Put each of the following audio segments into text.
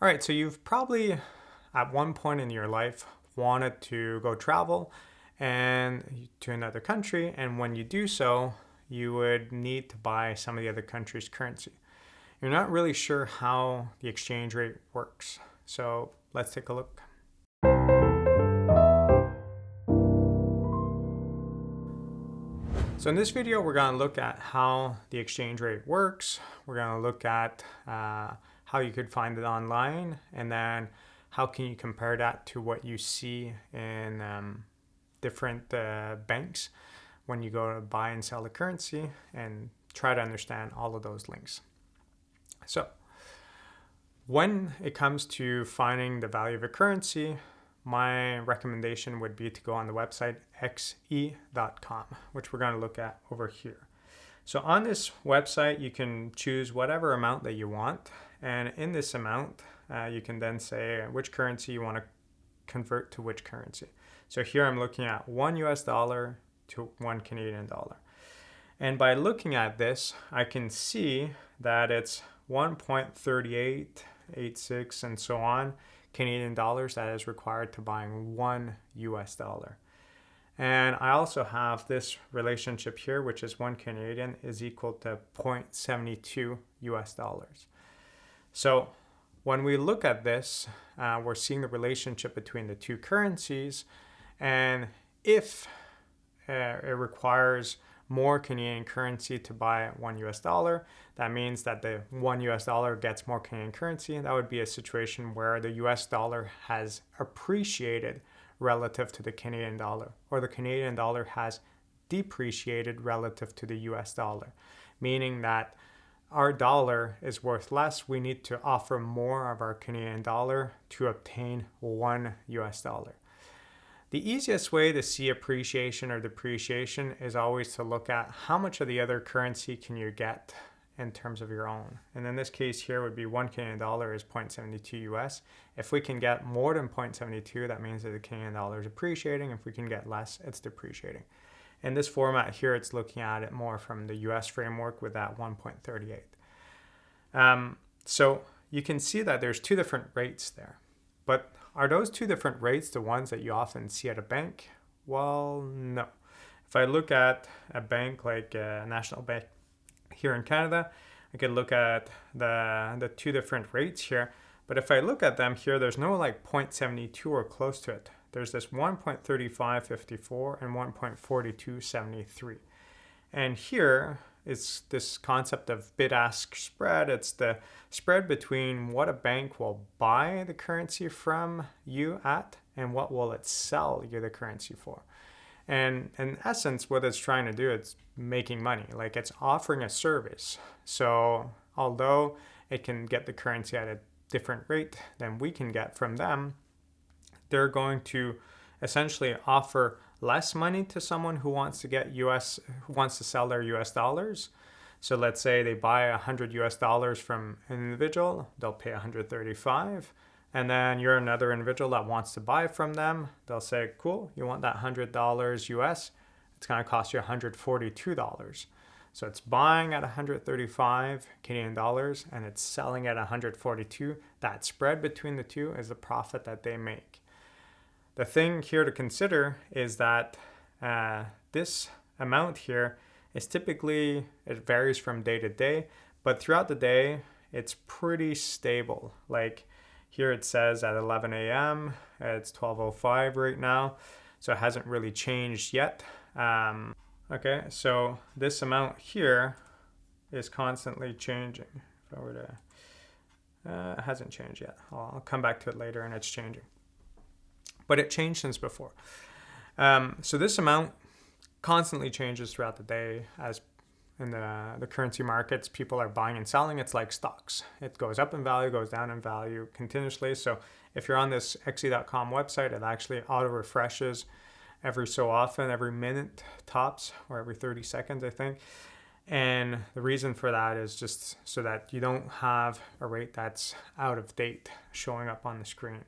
All right, so you've probably at one point in your life wanted to go travel and to another country, and when you do so, you would need to buy some of the other country's currency. You're not really sure how the exchange rate works. So let's take a look. So in this video, we're going to look at how the exchange rate works. We're going to look at how you could find it online, and then how can you compare that to what you see in different banks when you go to buy and sell the currency, and try to understand all of those links. So when it comes to finding the value of a currency, my recommendation would be to go on the website xe.com, which we're going to look at over here. So on this website, you can choose whatever amount that you want. And in this amount, you can then say which currency you want to convert to which currency. So here I'm looking at $1 to $1 Canadian. And by looking at this, I can see that it's 1.3886 and so on Canadian dollars that is required to buying $1. And I also have this relationship here, which is 1 Canadian is equal to 0.72 So when we look at this, we're seeing the relationship between the two currencies. And if it requires more Canadian currency to buy $1, that means that the $1 gets more Canadian currency. That would be a situation where the US dollar has appreciated relative to the Canadian dollar, or the Canadian dollar has depreciated relative to the US dollar, meaning that our dollar is worth less. We need to offer more of our Canadian dollar to obtain $1. The easiest way to see appreciation or depreciation is always to look at how much of the other currency can you get in terms of your own. And in this case here would be 1 Canadian dollar is 0.72 US. If we can get more than 0.72, that means that the Canadian dollar is appreciating. If we can get less, it's depreciating. In this format here, it's looking at it more from the US framework with that 1.38. So you can see that there's two different rates there. But are those two different rates the ones that you often see at a bank? Well, no. If I look at a bank like a National Bank here in Canada, I could look at the two different rates here. But if I look at them here, there's no like 0.72 or close to it. There's this 1.3554 and 1.4273. And here is this concept of bid-ask spread. It's the spread between what a bank will buy the currency from you at and what will it sell you the currency for. And in essence, what it's trying to do, it's making money. Like, it's offering a service. So although it can get the currency at a different rate than we can get from them, they're going to essentially offer less money to someone who wants to sell their US dollars. So let's say they buy $100 from an individual, they'll pay 135. And then you're another individual that wants to buy from them. They'll say, cool, you want that $100 US? It's going to cost you $142. So it's buying at 135 Canadian dollars and it's selling at 142. That spread between the two is the profit that they make. The thing here to consider is that this amount here is typically, it varies from day to day, but throughout the day, it's pretty stable. Like here it says at 11 a.m., it's 12:05 right now, so it hasn't really changed yet. Okay, so this amount here is constantly changing. If I were to, it hasn't changed yet. I'll come back to it later and it's changing. But it changed since before. So this amount constantly changes throughout the day. As in the currency markets, people are buying and selling. It's like stocks. It goes up in value, goes down in value continuously. So if you're on this xe.com website, it actually auto-refreshes every so often, every minute tops, or every 30 seconds, I think. And the reason for that is just so that you don't have a rate that's out of date showing up on the screen.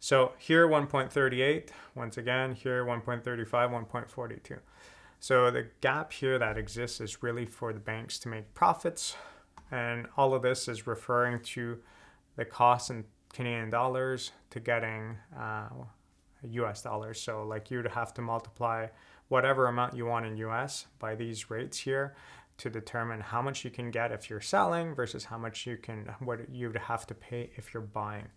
So here 1.38, once again, here 1.35, 1.42. So the gap here that exists is really for the banks to make profits. And all of this is referring to the cost in Canadian dollars to getting US dollars. So like you'd have to multiply whatever amount you want in US by these rates here to determine how much you can get if you're selling versus what you'd have to pay if you're buying.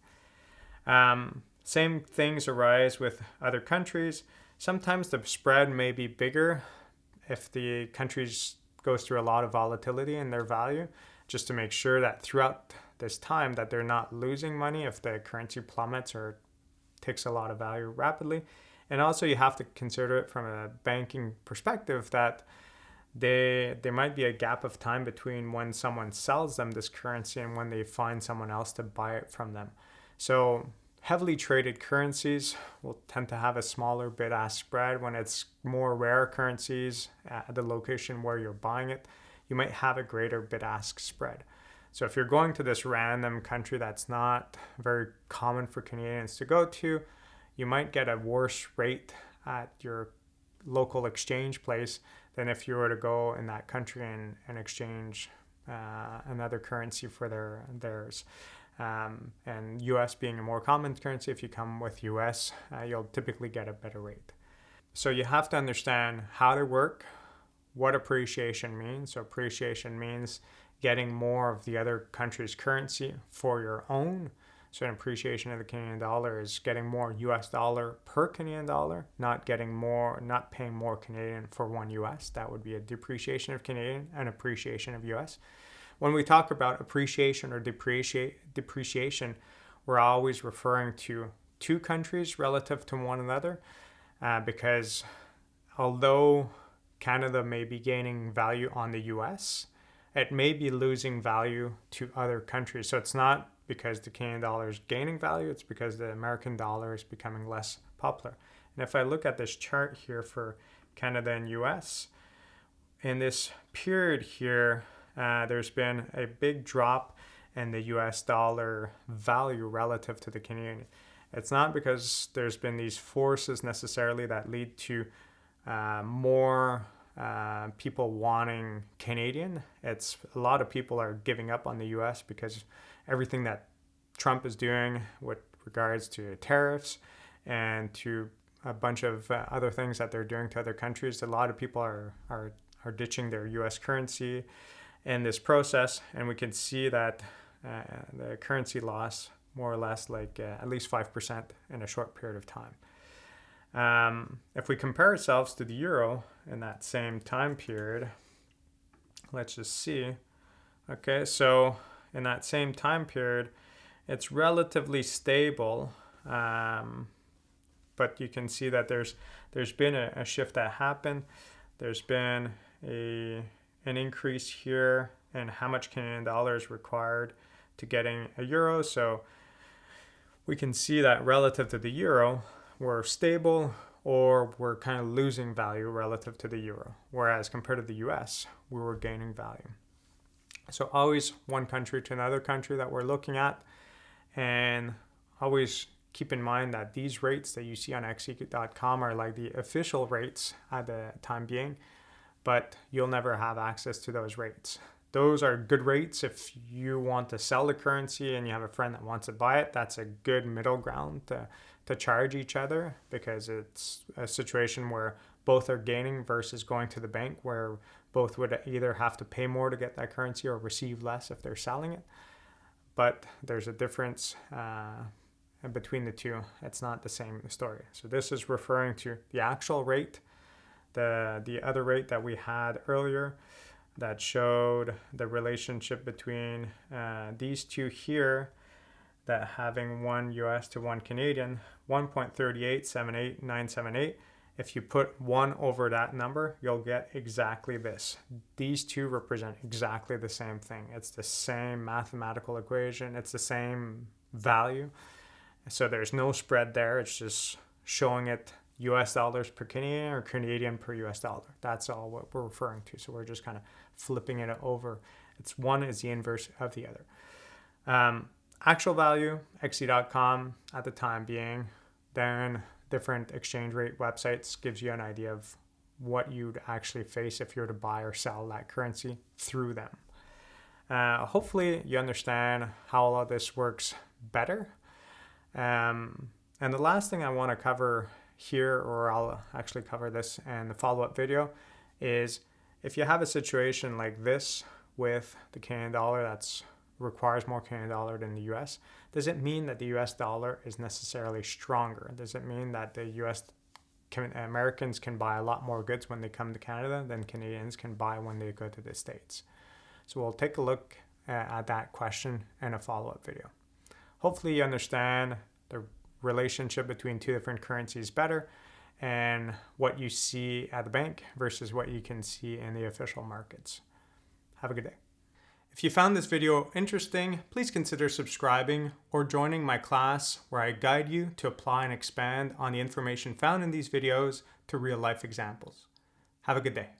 Same things arise with other countries. Sometimes the spread may be bigger if the countries goes through a lot of volatility in their value, just to make sure that throughout this time that they're not losing money if the currency plummets or takes a lot of value rapidly. And also you have to consider it from a banking perspective that there might be a gap of time between when someone sells them this currency and when they find someone else to buy it from them. So heavily traded currencies will tend to have a smaller bid-ask spread. When it's more rare currencies at the location where you're buying it, you might have a greater bid-ask spread. So if you're going to this random country that's not very common for Canadians to go to, you might get a worse rate at your local exchange place than if you were to go in that country and exchange another currency for theirs. And US being a more common currency, if you come with US, you'll typically get a better rate. So you have to understand how they work, what appreciation means. So appreciation means getting more of the other country's currency for your own. So an appreciation of the Canadian dollar is getting more US dollar per Canadian dollar, not paying more Canadian for one US. That would be a depreciation of Canadian and appreciation of US. When we talk about appreciation or depreciation, we're always referring to two countries relative to one another, because although Canada may be gaining value on the US, it may be losing value to other countries. So it's not because the Canadian dollar is gaining value, it's because the American dollar is becoming less popular. And if I look at this chart here for Canada and US, in this period here, there's been a big drop in the US dollar value relative to the Canadian. It's not because there's been these forces necessarily that lead to more people wanting Canadian. It's a lot of people are giving up on the US because everything that Trump is doing with regards to tariffs and to a bunch of other things that they're doing to other countries, a lot of people are ditching their US currency in this process, and we can see that the currency loss more or less at least 5% in a short period of time. If we compare ourselves to the euro in that same time period, let's just see. Okay, so in that same time period, it's relatively stable, but you can see that there's been a shift that happened. There's been an increase here in how much Canadian dollar is required to getting a euro. So we can see that relative to the euro, we're stable or we're kind of losing value relative to the euro. Whereas compared to the US, we were gaining value. So always one country to another country that we're looking at, and always keep in mind that these rates that you see on xec.com are like the official rates at the time being, but you'll never have access to those rates. Those are good rates if you want to sell the currency and you have a friend that wants to buy it. That's a good middle ground to charge each other, because it's a situation where both are gaining versus going to the bank where both would either have to pay more to get that currency or receive less if they're selling it. But there's a difference between the two. It's not the same story. So this is referring to the actual rate. The other rate that we had earlier that showed the relationship between these two here, that having one US to one Canadian, 1.3878978. If you put 1 over that number, you'll get exactly this. These two represent exactly the same thing. It's the same mathematical equation. It's the same value. So there's no spread there. It's just showing it US dollars per Canadian or Canadian per US dollar. That's all what we're referring to. So we're just kind of flipping it over. It's one is the inverse of the other. Actual value, xc.com at the time being, then different exchange rate websites gives you an idea of what you'd actually face if you were to buy or sell that currency through them. Hopefully you understand how all of this works better. And the last thing I want to cover here, or I'll actually cover this in the follow-up video, is if you have a situation like this with the Canadian dollar that requires more Canadian dollar than the US, does it mean that the US dollar is necessarily stronger? Does it mean that the Americans can buy a lot more goods when they come to Canada than Canadians can buy when they go to the States? So we'll take a look at that question in a follow-up video. Hopefully you understand the relationship between two different currencies better and what you see at the bank versus what you can see in the official markets. Have a good day. If you found this video interesting, please consider subscribing or joining my class where I guide you to apply and expand on the information found in these videos to real-life examples. Have a good day.